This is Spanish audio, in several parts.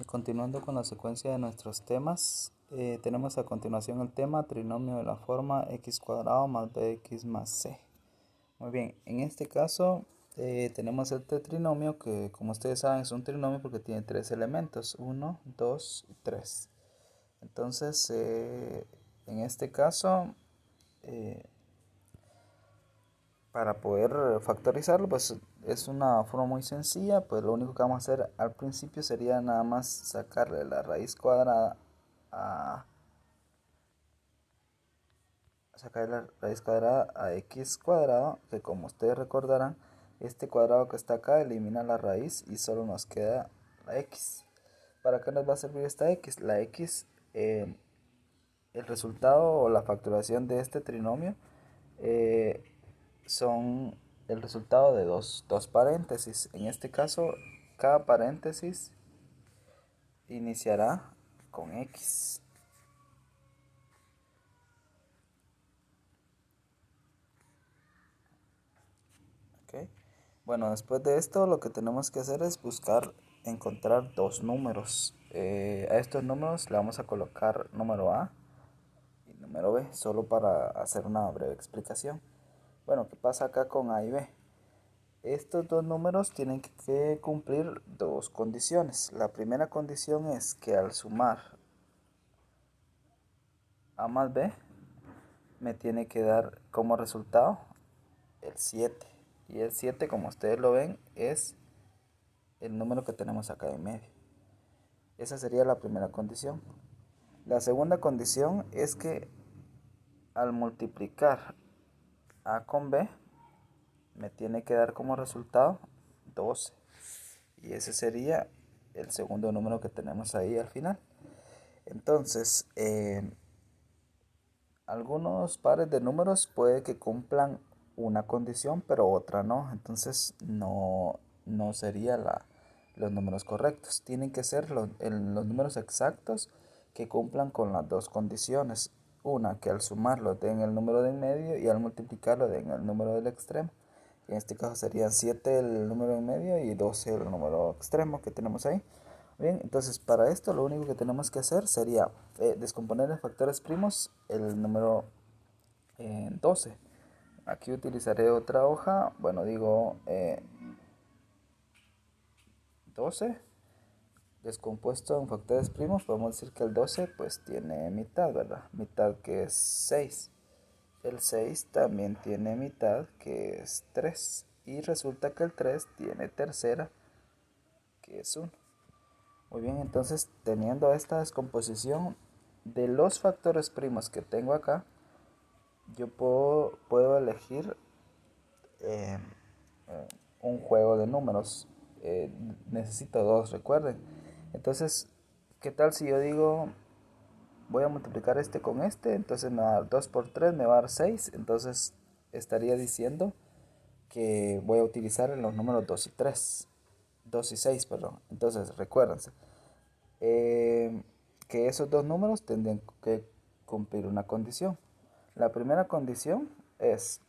Continuando con la secuencia de nuestros temas, tenemos a continuación el tema trinomio de la forma x cuadrado más bx más c. Muy bien, en este caso tenemos este trinomio que, como ustedes saben, es un trinomio porque tiene tres elementos, 1, 2 y 3. Entonces, en este caso, eh, para poder factorizarlo, pues es una forma muy sencilla. Pues lo único que vamos a hacer al principio sería nada más sacarle la raíz cuadrada a x cuadrado, que como ustedes recordarán, este cuadrado que está acá elimina la raíz y solo nos queda la x. ¿Para qué nos va a servir esta x? La x, el resultado o la factorización de este trinomio eh, son el resultado de dos paréntesis. En este caso, cada paréntesis iniciará con x. ¿Ok? Bueno, después de esto lo que tenemos que hacer es encontrar dos números. A estos números le vamos a colocar número A y número B, solo para hacer una breve explicación. Bueno, ¿qué pasa acá con A y B? Estos dos números tienen que cumplir dos condiciones. La primera condición es que al sumar A más B me tiene que dar como resultado el 7. Y el 7, como ustedes lo ven, es el número que tenemos acá en medio. Esa sería la primera condición. La segunda condición es que al multiplicar A con B me tiene que dar como resultado 12. Y ese sería el segundo número que tenemos ahí al final. Entonces, algunos pares de números puede que cumplan una condición, pero otra no. Entonces, no sería los números correctos. Tienen que ser los números exactos que cumplan con las dos condiciones. Una, que al sumarlo den el número de en medio y al multiplicarlo den el número del extremo. En este caso serían 7 el número en medio y 12 el número extremo que tenemos ahí. Bien, entonces para esto lo único que tenemos que hacer sería descomponer en factores primos el número 12. Aquí utilizaré otra hoja, bueno, digo 12 descompuesto en factores primos. Podemos decir que el 12 pues tiene mitad, ¿verdad? Mitad, que es 6. El 6 también tiene mitad, que es 3. Y resulta que el 3 tiene tercera, que es 1. Muy bien, entonces teniendo esta descomposición de los factores primos que tengo acá, yo puedo elegir eh, un juego de números. Necesito dos, recuerden. Entonces, ¿qué tal si yo digo voy a multiplicar este con este? Entonces me va a dar 2 por 3, me va a dar 6. Entonces estaría diciendo que voy a utilizar en los números 2 y 3. 2 y 6, perdón. Entonces recuérdense que esos dos números tendrían que cumplir una condición. La primera condición es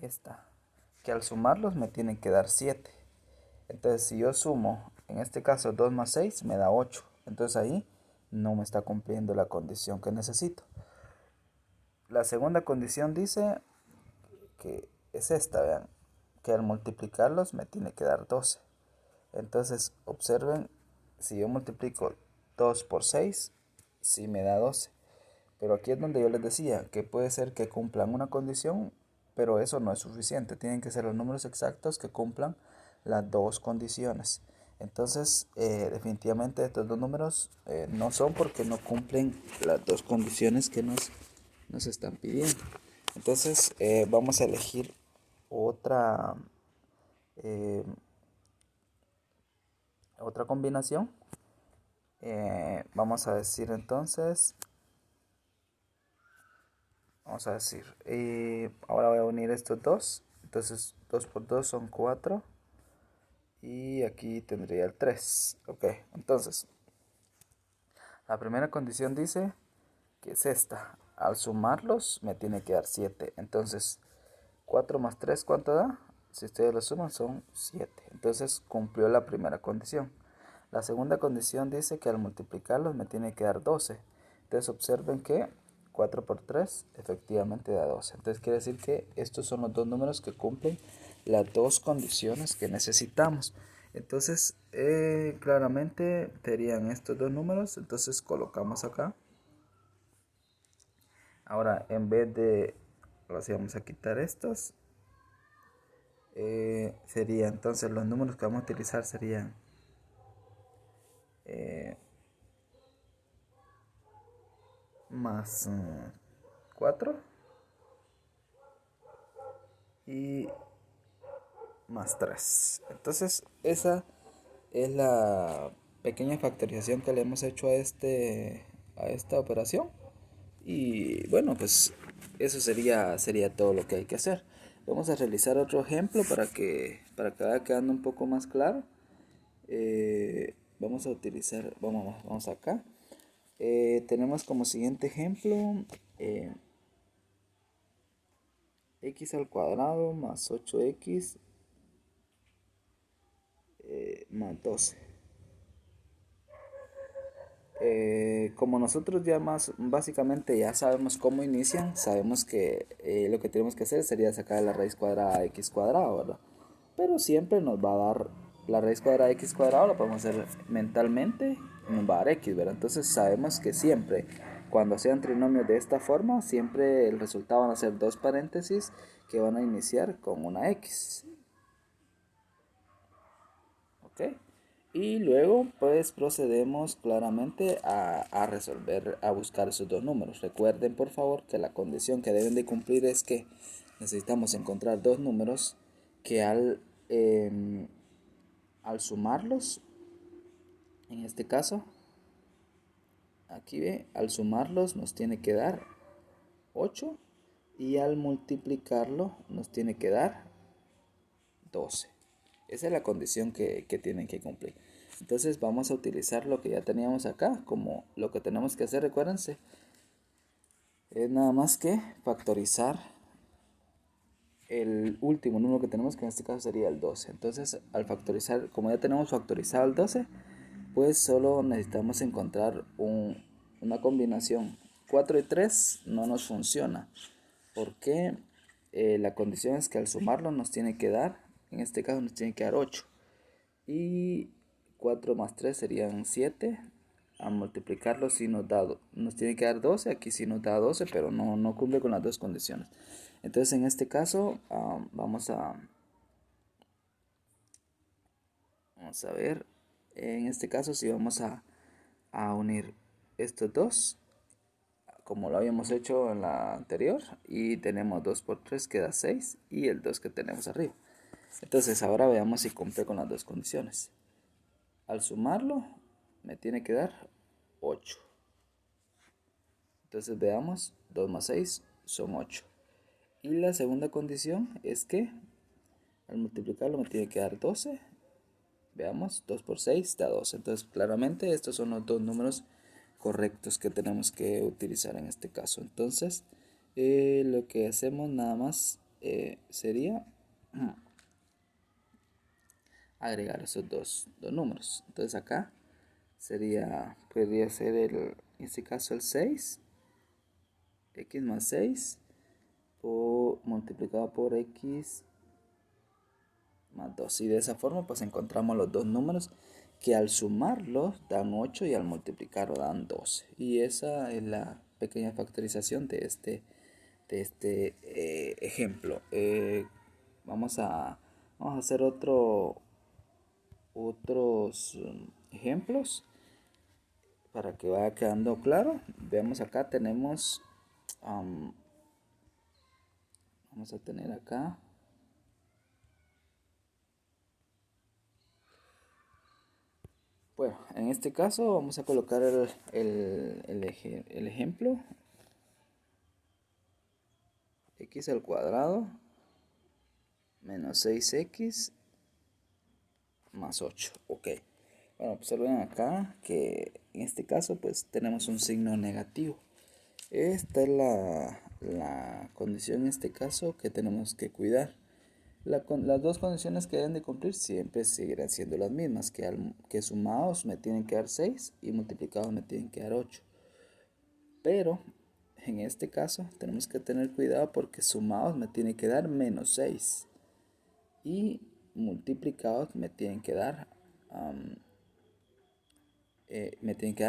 esta, que al sumarlos me tienen que dar 7. Entonces si yo sumo, en este caso 2 más 6 me da 8. Entonces ahí no me está cumpliendo la condición que necesito. La segunda condición dice que es esta, vean, que al multiplicarlos me tiene que dar 12. Entonces observen, si yo multiplico 2 por 6, sí me da 12. Pero aquí es donde yo les decía que puede ser que cumplan una condición, pero eso no es suficiente. Tienen que ser los números exactos que cumplan las dos condiciones. Entonces, definitivamente estos dos números no son, porque no cumplen las dos condiciones que nos están pidiendo. Entonces, vamos a elegir otra, eh, otra combinación. Vamos a decir entonces, ahora voy a unir estos dos. Entonces 2 por 2 son 4. Y aquí tendría el 3. Ok, entonces la primera condición dice que es esta. Al sumarlos me tiene que dar 7. Entonces 4 más 3, ¿cuánto da? Si ustedes lo suman son 7. Entonces cumplió la primera condición. La segunda condición dice que al multiplicarlos me tiene que dar 12. Entonces observen que 4 por 3 efectivamente da 12. Entonces quiere decir que estos son los dos números que cumplen las dos condiciones que necesitamos. Entonces claramente serían estos dos números. Entonces colocamos acá. Ahora en vez de, ahora sí vamos a quitar estos. Sería entonces los números que vamos a utilizar serían más 4 y más 3. Entonces esa es la pequeña factorización que le hemos hecho a esta operación. Y bueno, pues eso sería todo lo que hay que hacer. Vamos a realizar otro ejemplo para que vaya quedando un poco más claro. Vamos a utilizar, vamos acá. Tenemos como siguiente ejemplo x al cuadrado más 8x más 12. Como nosotros ya más básicamente ya sabemos cómo inician, sabemos que lo que tenemos que hacer sería sacar la raíz cuadrada de x cuadrado, ¿verdad? Pero siempre nos va a dar la raíz cuadrada de x cuadrado, lo podemos hacer mentalmente, nos va a dar x, ¿verdad? Entonces sabemos que siempre, cuando sean trinomios de esta forma, siempre el resultado van a ser dos paréntesis que van a iniciar con una x. ¿Ok? Y luego pues procedemos claramente a resolver, a buscar esos dos números. Recuerden por favor que la condición que deben de cumplir es que necesitamos encontrar dos números que al sumarlos, en este caso, aquí ve, al sumarlos nos tiene que dar 8 y al multiplicarlo nos tiene que dar 12. Esa es la condición que tienen que cumplir. Entonces vamos a utilizar lo que ya teníamos acá, como lo que tenemos que hacer, recuérdense, es nada más que factorizar el último número que tenemos, que en este caso sería el 12. Entonces al factorizar, como ya tenemos factorizado el 12, pues solo necesitamos encontrar una combinación. 4 y 3 no nos funciona, porque la condición es que al sumarlo nos tiene que dar, en este caso nos tiene que dar 8. Y 4 más 3 serían 7. A multiplicarlo sí nos tiene que dar 12. Aquí sí nos da 12, pero no cumple con las dos condiciones. Entonces en este caso vamos a ver. En este caso sí vamos a unir estos dos, como lo habíamos hecho en la anterior. Y tenemos 2 por 3 queda 6. Y el 2 que tenemos arriba. Entonces ahora veamos si cumple con las dos condiciones. Al sumarlo me tiene que dar 8. Entonces veamos, 2 más 6 son 8. Y la segunda condición es que al multiplicarlo me tiene que dar 12. Veamos, 2 por 6 da 12. Entonces claramente estos son los dos números correctos que tenemos que utilizar en este caso. Entonces lo que hacemos nada más sería agregar esos dos números. Entonces acá podría ser en este caso el 6, x más 6 multiplicado por x más 2. Y de esa forma pues encontramos los dos números que al sumarlos dan 8 y al multiplicarlo dan 12. Y esa es la pequeña factorización de este ejemplo. Vamos a hacer otros ejemplos para que vaya quedando claro. Veamos acá, tenemos vamos a tener acá bueno, en este caso vamos a colocar el ejemplo x al cuadrado menos 6x más 8. Ok, bueno, observen acá que en este caso pues tenemos un signo negativo. Esta es la condición en este caso que tenemos que cuidar. Las dos condiciones que deben de cumplir siempre seguirán siendo las mismas, que sumados me tienen que dar 6 y multiplicados me tienen que dar 8. Pero en este caso tenemos que tener cuidado porque sumados me tiene que dar menos 6 y multiplicados me tienen que dar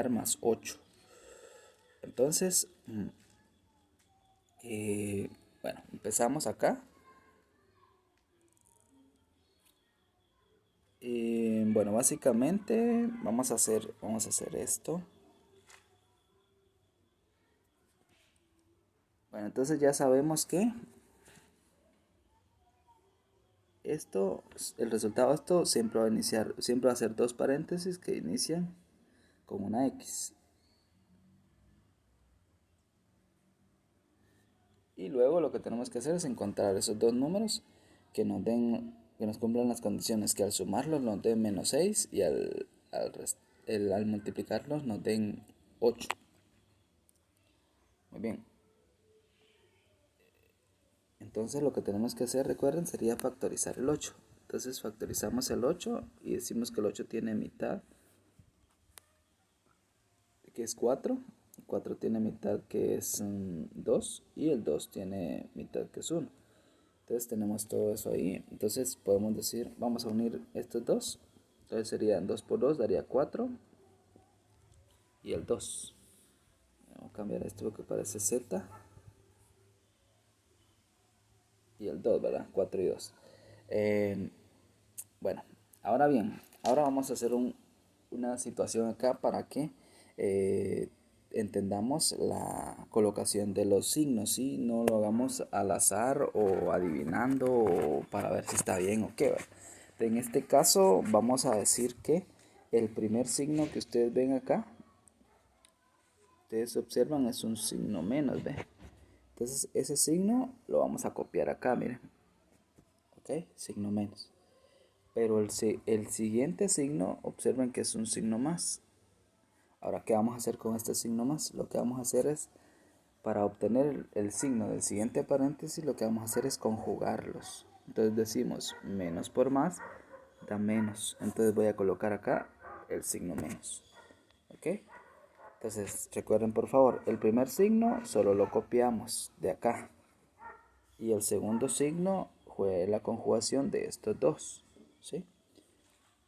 más 8. Entonces, bueno, empezamos acá. Bueno, básicamente vamos a hacer esto. Bueno, entonces ya sabemos que el resultado de esto siempre va a ser dos paréntesis que inician con una X. Y luego lo que tenemos que hacer es encontrar esos dos números que nos cumplan las condiciones, que al sumarlos nos den menos 6 y al multiplicarlos nos den 8. Muy bien. Entonces lo que tenemos que hacer, recuerden, sería factorizar el 8. Entonces factorizamos el 8 y decimos que el 8 tiene mitad, que es 4. 4 tiene mitad, que es 2. Y el 2 tiene mitad, que es 1. Entonces tenemos todo eso ahí. Entonces podemos decir, vamos a unir estos dos. Entonces serían 2 por 2, daría 4. Y el 2. Vamos a cambiar esto porque parece Z. Y el 2, ¿verdad? 4 y 2. Bueno, ahora bien, ahora vamos a hacer una situación acá para que entendamos la colocación de los signos, ¿sí? No lo hagamos al azar o adivinando o para ver si está bien o qué, ¿verdad? En este caso vamos a decir que el primer signo que ustedes ven acá, ustedes observan, es un signo menos, ¿ve? Entonces ese signo lo vamos a copiar acá, miren. ¿Ok? Signo menos. Pero el siguiente signo, observen que es un signo más. Ahora, ¿qué vamos a hacer con este signo más? Lo que vamos a hacer es, para obtener el signo del siguiente paréntesis, lo que vamos a hacer es conjugarlos. Entonces decimos menos por más da menos. Entonces voy a colocar acá el signo menos. ¿Ok? Entonces recuerden por favor, el primer signo solo lo copiamos de acá. Y el segundo signo fue la conjugación de estos dos. ¿Sí?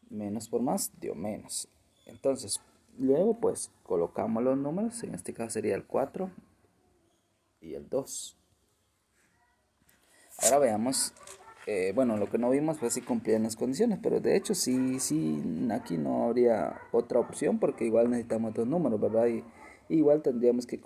Menos por más dio menos. Entonces, luego pues colocamos los números. En este caso sería el 4 y el 2. Ahora veamos, bueno, lo que no vimos fue si cumplían las condiciones, pero de hecho sí, aquí no habría otra opción porque igual necesitamos dos números, ¿verdad? Y igual tendríamos que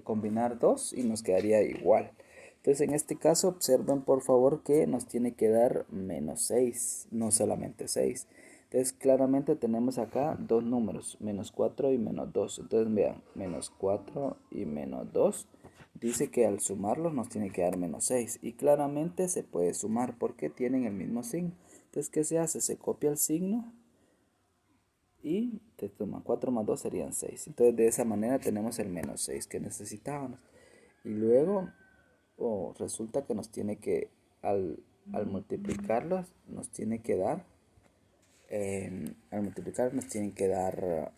combinar dos y nos quedaría igual. Entonces en este caso observen por favor que nos tiene que dar menos 6, no solamente 6. Entonces claramente tenemos acá dos números, menos 4 y menos 2. Entonces vean, menos 4 y menos 2. Dice que al sumarlos nos tiene que dar menos 6. Y claramente se puede sumar porque tienen el mismo signo. Entonces, ¿qué se hace? Se copia el signo y te suma 4 más 2 serían 6. Entonces, de esa manera tenemos el menos 6 que necesitábamos. Y luego resulta que nos tiene que, al multiplicarlos, nos tiene que dar, al multiplicar nos tienen que dar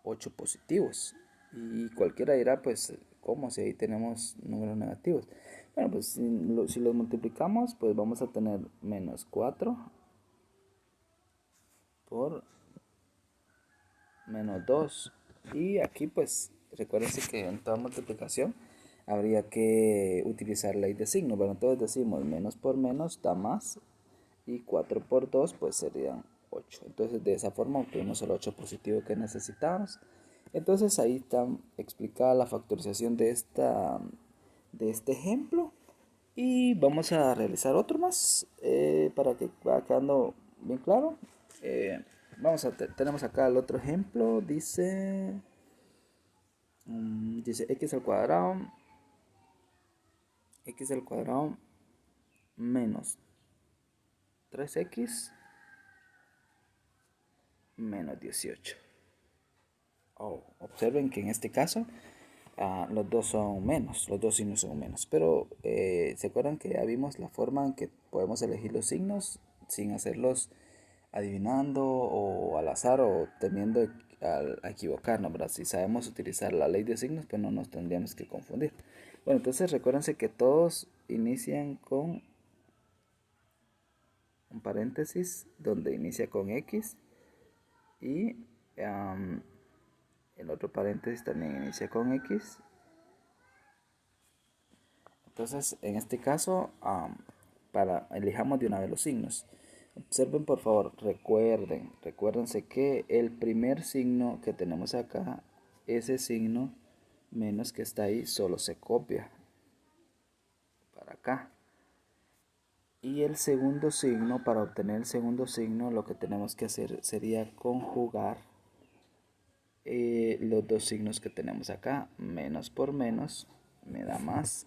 8 positivos. Y cualquiera dirá, pues, ¿cómo? Si ahí tenemos números negativos. Bueno, pues si los multiplicamos, pues vamos a tener menos 4 por menos 2. Y aquí, pues, recuérdense que en toda multiplicación habría que utilizar ley de signo. Bueno, entonces decimos menos por menos da más. Y 4 por 2 pues serían 8. Entonces de esa forma obtuvimos el 8 positivo que necesitábamos. Entonces ahí está explicada la factorización de este ejemplo. Y vamos a realizar otro más para que vaya quedando bien claro. Tenemos acá el otro ejemplo. Dice x al cuadrado menos 3x menos 18. Observen que en este caso los dos son menos, los dos signos son menos. Pero ¿se acuerdan que ya vimos la forma en que podemos elegir los signos sin hacerlos adivinando o al azar o temiendo a equivocarnos, ¿verdad? Si sabemos utilizar la ley de signos, pues no nos tendríamos que confundir. Bueno, entonces recuérdense que todos inician con un paréntesis donde inicia con X y el otro paréntesis también inicia con X. Entonces, en este caso, elijamos de una vez los signos. Observen por favor, recuérdense que el primer signo que tenemos acá, ese signo menos que está ahí, solo se copia para acá. Y el segundo signo, para obtener el segundo signo, lo que tenemos que hacer sería conjugar los dos signos que tenemos acá. Menos por menos me da más.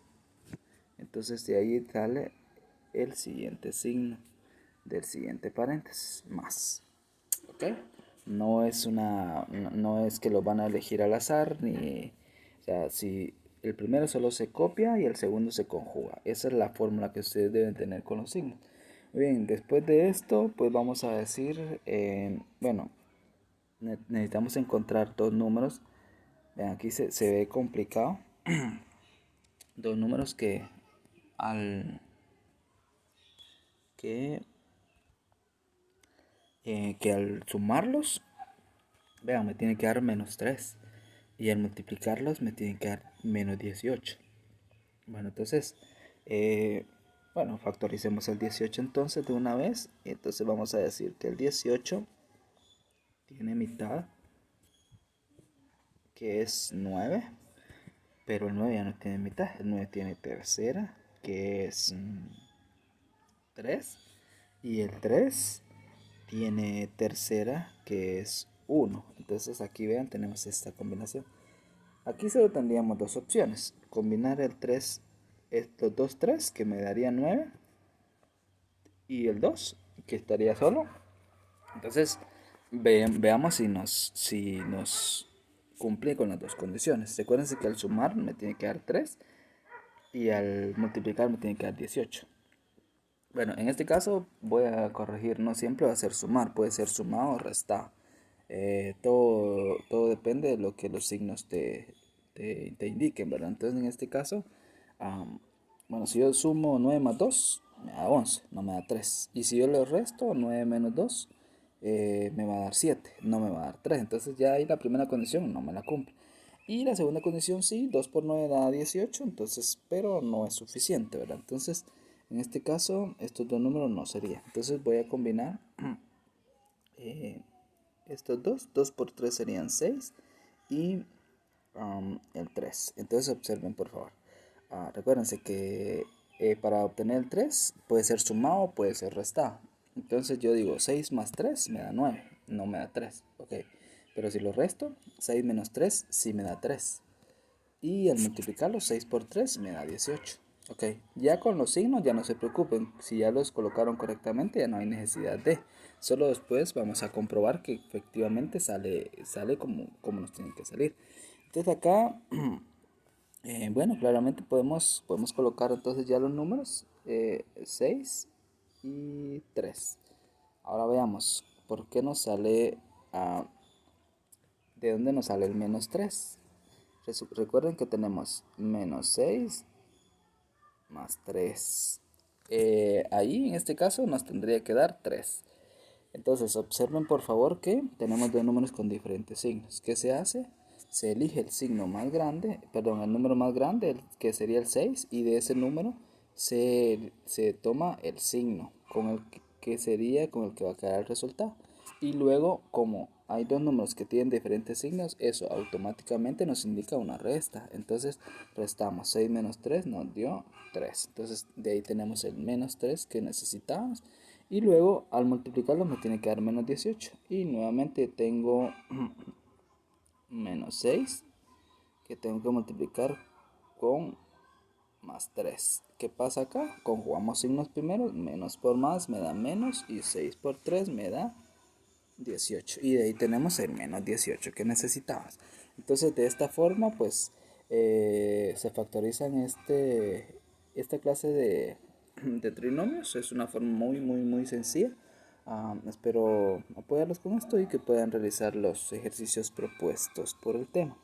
Entonces de ahí sale el siguiente signo del siguiente paréntesis, más. ¿Ok? No es que lo van a elegir al azar, ni, o sea, si el primero solo se copia y el segundo se conjuga. Esa es la fórmula que ustedes deben tener con los signos. Muy bien, después de esto, pues vamos a decir, bueno, necesitamos encontrar dos números. Vean, aquí se ve complicado. Dos números al que, que al sumarlos, vean, me tiene que dar menos 3. Y al multiplicarlos me tiene que dar menos 18. Bueno, entonces, bueno, factoricemos el 18 entonces de una vez. Y entonces vamos a decir que el 18 tiene mitad, que es 9. Pero el 9 ya no tiene mitad. El 9 tiene tercera, que es 3. Y el 3 tiene tercera, que es 1. Entonces aquí vean, tenemos esta combinación. Aquí solo tendríamos dos opciones. Combinar el 3, estos dos 3, que me daría 9. Y el 2, que estaría solo. Entonces, veamos si nos cumple con las dos condiciones. Recuérdense que al sumar me tiene que dar 3 y al multiplicar me tiene que dar 18. Bueno, en este caso voy a corregir, no siempre va a ser sumar, puede ser sumado o restado. Todo depende de lo que los signos te indiquen, ¿verdad? Entonces en este caso, bueno, si yo sumo 9 más 2, me da 11, no me da 3. Y si yo le resto 9 menos 2, me va a dar 7, no me va a dar 3. Entonces ya ahí la primera condición no me la cumple. Y la segunda condición sí, 2 por 9 da 18, entonces, pero no es suficiente, ¿verdad? Entonces, en este caso, estos dos números no serían. Entonces voy a combinar estos dos. 2 por 3 serían 6 y el 3. Entonces observen por favor. Recuérdense que para obtener el 3 puede ser sumado o puede ser restado. Entonces yo digo 6 más 3 me da 9, no me da 3. Ok, pero si lo resto, 6 menos 3 sí me da 3. Y al multiplicarlo 6 por 3 me da 18. Ok, ya con los signos ya no se preocupen, si ya los colocaron correctamente ya no hay necesidad de. Solo después vamos a comprobar que efectivamente sale como nos tiene que salir. Entonces acá, bueno, claramente podemos colocar entonces ya los números 6 y 3. Ahora veamos, ¿por qué nos sale, de dónde nos sale el menos 3? Recuerden que tenemos menos 6 más 3. Ahí en este caso nos tendría que dar 3. Entonces observen por favor que tenemos dos números con diferentes signos. ¿Qué se hace? Se elige el signo más grande, perdón, el número más grande, que sería el 6, y de ese número se toma el signo con el que sería con el que va a quedar el resultado. Y luego, como hay dos números que tienen diferentes signos, eso automáticamente nos indica una resta. Entonces restamos 6 menos 3 nos dio 3. Entonces de ahí tenemos el menos 3 que necesitábamos. Y luego al multiplicarlo me tiene que dar menos 18. Y nuevamente tengo menos 6 que tengo que multiplicar con más 3. ¿Qué pasa acá? Conjugamos signos primero. Menos por más me da menos. Y 6 por 3 me da 18. Y de ahí tenemos el menos 18 que necesitabas. Entonces de esta forma pues se factorizan esta clase de trinomios. Es una forma muy sencilla. Espero apoyarlos con esto y que puedan realizar los ejercicios propuestos por el tema.